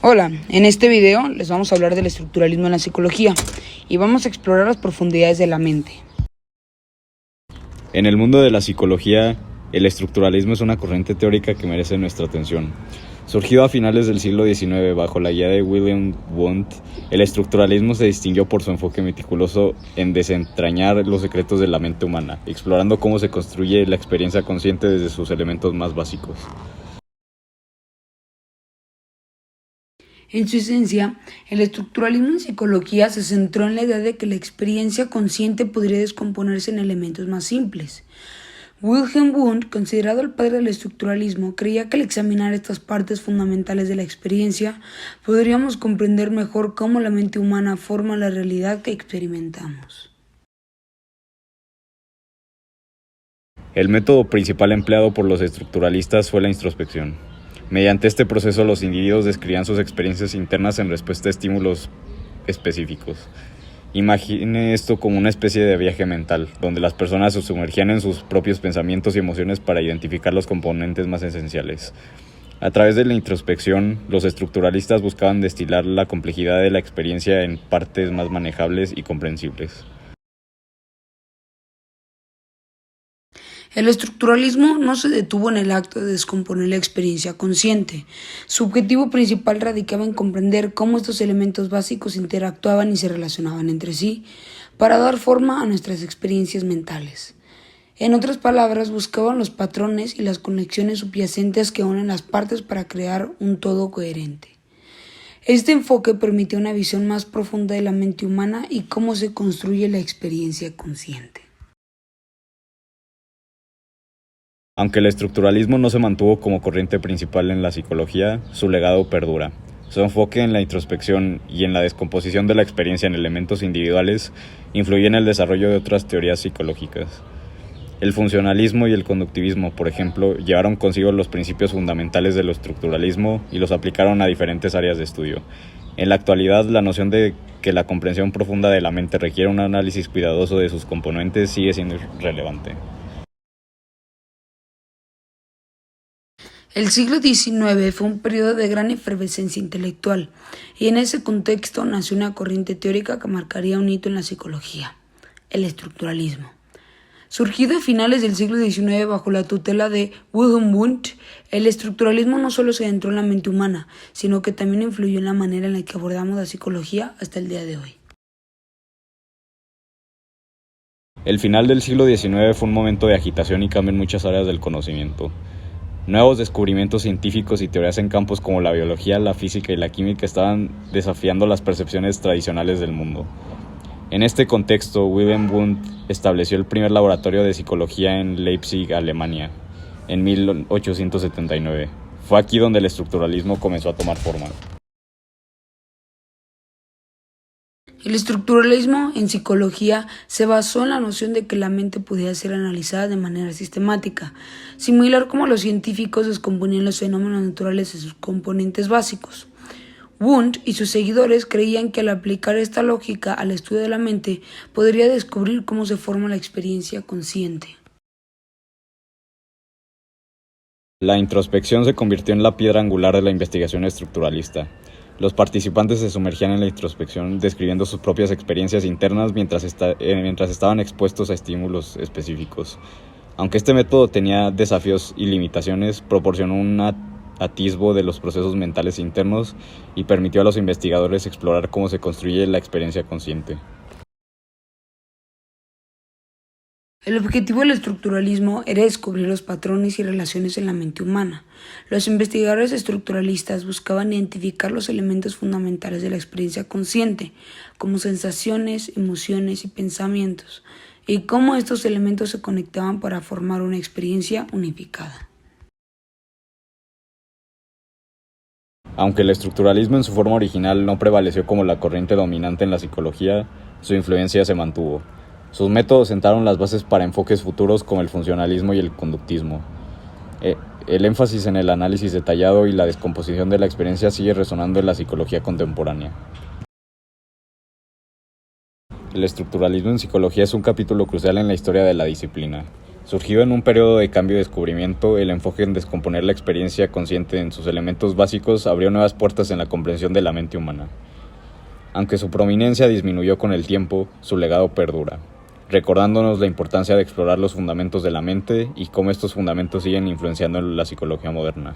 Hola, en este video les vamos a hablar del estructuralismo en la psicología y vamos a explorar las profundidades de la mente. En el mundo de la psicología, el estructuralismo es una corriente teórica que merece nuestra atención. Surgido a finales del siglo XIX bajo la guía de Wilhelm Wundt, el estructuralismo se distinguió por su enfoque meticuloso en desentrañar los secretos de la mente humana, explorando cómo se construye la experiencia consciente desde sus elementos más básicos. En su esencia, el estructuralismo en psicología se centró en la idea de que la experiencia consciente podría descomponerse en elementos más simples. Wilhelm Wundt, considerado el padre del estructuralismo, creía que al examinar estas partes fundamentales de la experiencia, podríamos comprender mejor cómo la mente humana forma la realidad que experimentamos. El método principal empleado por los estructuralistas fue la introspección. Mediante este proceso, los individuos describían sus experiencias internas en respuesta a estímulos específicos. Imagine esto como una especie de viaje mental, donde las personas se sumergían en sus propios pensamientos y emociones para identificar los componentes más esenciales. A través de la introspección, los estructuralistas buscaban destilar la complejidad de la experiencia en partes más manejables y comprensibles. El estructuralismo no se detuvo en el acto de descomponer la experiencia consciente. Su objetivo principal radicaba en comprender cómo estos elementos básicos interactuaban y se relacionaban entre sí para dar forma a nuestras experiencias mentales. En otras palabras, buscaban los patrones y las conexiones subyacentes que unen las partes para crear un todo coherente. Este enfoque permitió una visión más profunda de la mente humana y cómo se construye la experiencia consciente. Aunque el estructuralismo no se mantuvo como corriente principal en la psicología, su legado perdura. Su enfoque en la introspección y en la descomposición de la experiencia en elementos individuales influyó en el desarrollo de otras teorías psicológicas. El funcionalismo y el conductivismo, por ejemplo, llevaron consigo los principios fundamentales del estructuralismo y los aplicaron a diferentes áreas de estudio. En la actualidad, la noción de que la comprensión profunda de la mente requiere un análisis cuidadoso de sus componentes sigue siendo relevante. El siglo XIX fue un periodo de gran efervescencia intelectual, y en ese contexto nació una corriente teórica que marcaría un hito en la psicología: el estructuralismo. Surgido a finales del siglo XIX bajo la tutela de Wilhelm Wundt, el estructuralismo no solo se adentró en la mente humana, sino que también influyó en la manera en la que abordamos la psicología hasta el día de hoy. El final del siglo XIX fue un momento de agitación y cambio en muchas áreas del conocimiento. Nuevos descubrimientos científicos y teorías en campos como la biología, la física y la química estaban desafiando las percepciones tradicionales del mundo. En este contexto, Wilhelm Wundt estableció el primer laboratorio de psicología en Leipzig, Alemania, en 1879. Fue aquí donde el estructuralismo comenzó a tomar forma. El estructuralismo en psicología se basó en la noción de que la mente podía ser analizada de manera sistemática, similar como los científicos descomponían los fenómenos naturales en sus componentes básicos. Wundt y sus seguidores creían que al aplicar esta lógica al estudio de la mente, podría descubrir cómo se forma la experiencia consciente. La introspección se convirtió en la piedra angular de la investigación estructuralista. Los participantes se sumergían en la introspección describiendo sus propias experiencias internas mientras estaban expuestos a estímulos específicos. Aunque este método tenía desafíos y limitaciones, proporcionó un atisbo de los procesos mentales internos y permitió a los investigadores explorar cómo se construye la experiencia consciente. El objetivo del estructuralismo era descubrir los patrones y relaciones en la mente humana. Los investigadores estructuralistas buscaban identificar los elementos fundamentales de la experiencia consciente, como sensaciones, emociones y pensamientos, y cómo estos elementos se conectaban para formar una experiencia unificada. Aunque el estructuralismo en su forma original no prevaleció como la corriente dominante en la psicología, su influencia se mantuvo. Sus métodos sentaron las bases para enfoques futuros como el funcionalismo y el conductismo. El énfasis en el análisis detallado y la descomposición de la experiencia sigue resonando en la psicología contemporánea. El estructuralismo en psicología es un capítulo crucial en la historia de la disciplina. Surgido en un periodo de cambio y descubrimiento, el enfoque en descomponer la experiencia consciente en sus elementos básicos abrió nuevas puertas en la comprensión de la mente humana. Aunque su prominencia disminuyó con el tiempo, su legado perdura, recordándonos la importancia de explorar los fundamentos de la mente y cómo estos fundamentos siguen influenciando en la psicología moderna.